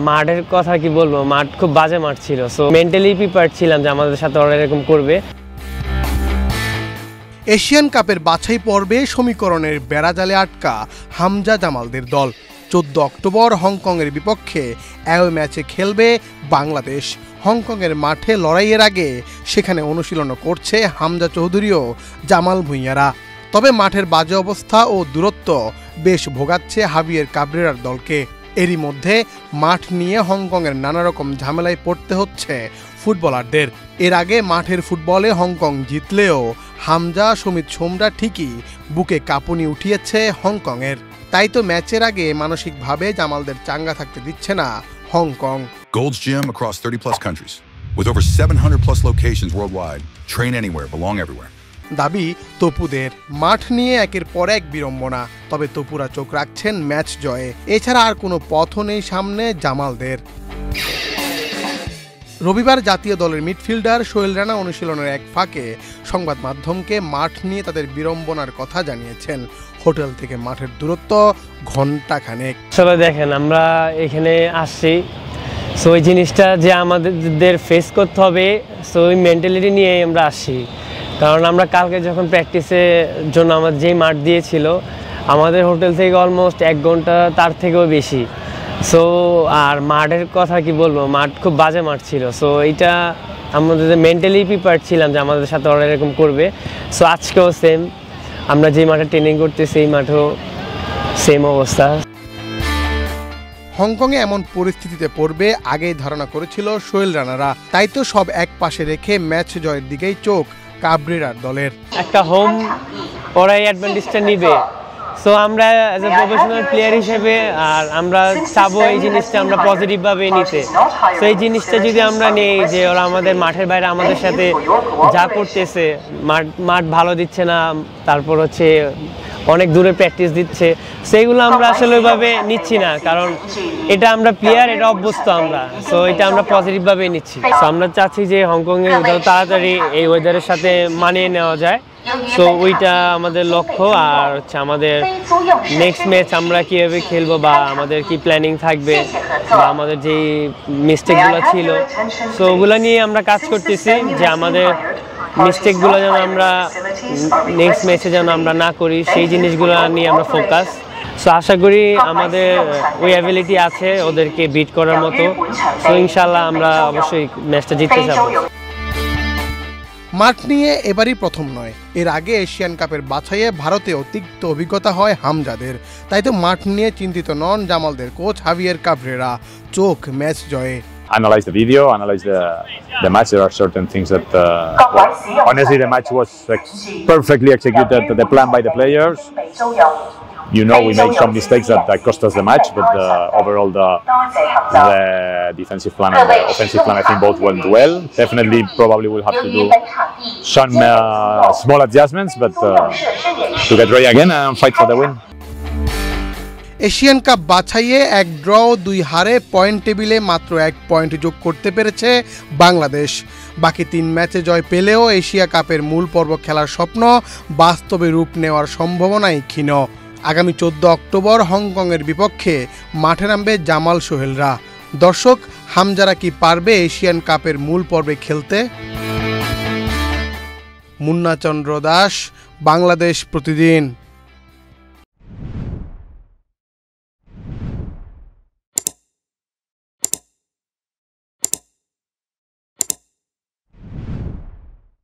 মাঠের কথা কি বলবো, মাঠ খুব বাজে মাঠ ছিল। সো মেন্টালি প্রিপেয়ার্ড ছিলাম যে আমাদের সাথে ওরা এরকম করবে। এশিয়ান কাপের বাছাই পর্বে সমীকরণের বেড়াজালে আটকা হামজা জামালদের দল 14 অক্টোবর হংকংয়ের বিপক্ষে অ্যাওয়ে ম্যাচে খেলবে বাংলাদেশ। হংকংয়ের মাঠে লড়াইয়ের আগে সেখানে অনুশীলনও করছে হামজা চৌধুরী ও জামাল ভুঁইয়ারা। তবে মাঠের বাজে অবস্থা ও দূরত্ব বেশ ভোগাচ্ছে হাভিয়ের কাবরেরার দলকে। এরই মধ্যে মাঠ নিয়ে হংকংয়ের নানা রকম ঝামেলায় পড়তে হচ্ছে ফুটবলারদের। এর আগে মাঠের ফুটবলে হংকং জিতলেও হামজা সমিত সোমরা ঠিকই বুকে কাঁপুনি উঠিয়েছে হংকংয়ের। তাই তো ম্যাচের আগে মানসিকভাবে জামালদের চাঙ্গা থাকতে দিচ্ছে না Hong Kong. Gold's Gym across 30 plus countries with over 700 plus locations worldwide. Train anywhere, belong everywhere. দাবি তপুদের। মাঠ নিয়ে একের পর এক বিড়ম্বনা, তবে তপুরা চোখ রাখছেন ম্যাচ জয়ে। এছাড়া আর কোনো পথও নেই সামনে জামালদের। রবিবার জাতীয় দলের মিডফিল্ডার সোহেল রানা অনুশীলনের এক ফাঁকে সংবাদ মাধ্যমকে মাঠ নিয়ে তাদের বিড়ম্বনার কথা জানিয়েছেন। হোটেল থেকে মাঠের দূরত্ব ঘন্টাখানেক। সবাই দেখেন, আমরা এখানে আসছি, সো ওই জিনিসটা যে আমাদের ফেস করতে হবে, সো ওই মেন্টালিটি নিয়ে আমরা আসছি। কারণ আমরা কালকে যখন প্র্যাকটিসের জন্য আমাদের যেই মাঠ দিয়েছিল, আমাদের হোটেল থেকে অলমোস্ট 1 ঘন্টা তার থেকেও বেশি। সো আর মাঠের কথা কি বলবো, মাঠ খুব বাজে মাঠ ছিল। সো এইটা আমাদের মেন্টালি প্রিপেয়ার্ড ছিলাম যে আমাদের সাথে ওরা এরকম করবে। সো আজকেও সেম, আমরা যে মাঠে ট্রেনিং করতেছি এই মাঠেও সেম অবস্থা। হংকংয়ে এমন পরিস্থিতিতে পড়বে আগেই ধারণা করেছিল সোহেল রানারা। তাই তো সব এক পাশে রেখে ম্যাচ জয়ের দিকেই চোখ কাবরেরার দলের। একটা হোম ওরাই অ্যাডভান্টেজটা নিবে। সো আমরা অ্যাজ এ প্রফেশনাল প্লেয়ার হিসেবে আর আমরা চাবো এই জিনিসটা আমরা পজিটিভভাবে নিতে। সো এই জিনিসটা যদি আমরা নেই যে ওরা আমাদের মাঠের বাইরে আমাদের সাথে যা করতেছে, মাঠ ভালো দিচ্ছে না, তারপর হচ্ছে অনেক দূরে প্র্যাকটিস দিচ্ছে, সেইগুলো আমরা আসলে ওইভাবে নিচ্ছি না। কারণ এটা আমরা প্লেয়ার, এটা অভ্যস্ত আমরা। সো এটা আমরা পজিটিভভাবে নিচ্ছি। সো আমরা চাচ্ছি যে হংকংয়ে তাড়াতাড়ি এই ওয়েদারের সাথে মানিয়ে নেওয়া যায়। সো ওইটা আমাদের লক্ষ্য। আর হচ্ছে আমাদের নেক্সট ম্যাচ আমরা কীভাবে খেলবো বা আমাদের কি প্ল্যানিং থাকবে বা আমাদের যেই মিস্টেকগুলো ছিল, সো ওগুলো নিয়ে আমরা কাজ করতেছি যে আমাদের মিস্টেকগুলো যেন আমরা নেক্সট ম্যাচে যেন আমরা না করি, সেই জিনিসগুলো নিয়ে আমরা ফোকাস। সো আশা করি আমাদের ওই অ্যাবিলিটি আছে ওদেরকে বিট করার মতো। সো ইনশাল্লাহ আমরা অবশ্যই ম্যাচটা জিততে যাবো। মাঠ নিয়ে এবারই প্রথম নয়, এর আগে এশিয়ান কাপের বাছাইয়ে ভারতেও তিক্ত অভিজ্ঞতা হয় হামজাদের। তাই তো মাঠ নিয়ে চিন্তিত নন জামালদের কোচ হাভিয়ের কাবরেরা। চোখ ম্যাচ জয়ে। Analyze the video, analyze the match. There are certain things that, honestly, the match was perfectly executed. The plan by the players. You know, we made some mistakes that cost us the match, but overall the defensive plan and the offensive plan, I think both went well. Definitely, probably we'll have to do some small adjustments, but to get ready again and fight for the win. Asian cup বাছাইয়ে 1 draw 2 হারে point টেবিলে মাত্র 1 point যোগ করতে পেরেছে বাংলাদেশ। বাকি 3 ম্যাচে জয় পেলেও এশিয়া কাপের মূল পর্ব খেলার স্বপ্ন বাস্তবে রূপ নেওয়ার সম্ভাবনাই ক্ষীণ। আগামী 14 অক্টোবর হংকংয়ের বিপক্ষে মাঠে নামবে জামাল সোহেলরা। দর্শক, হামজারা কি পারবে এশিয়ান কাপের মূল পর্বে খেলতে? মুন্না চন্দ্র দাস, বাংলাদেশ প্রতিদিন।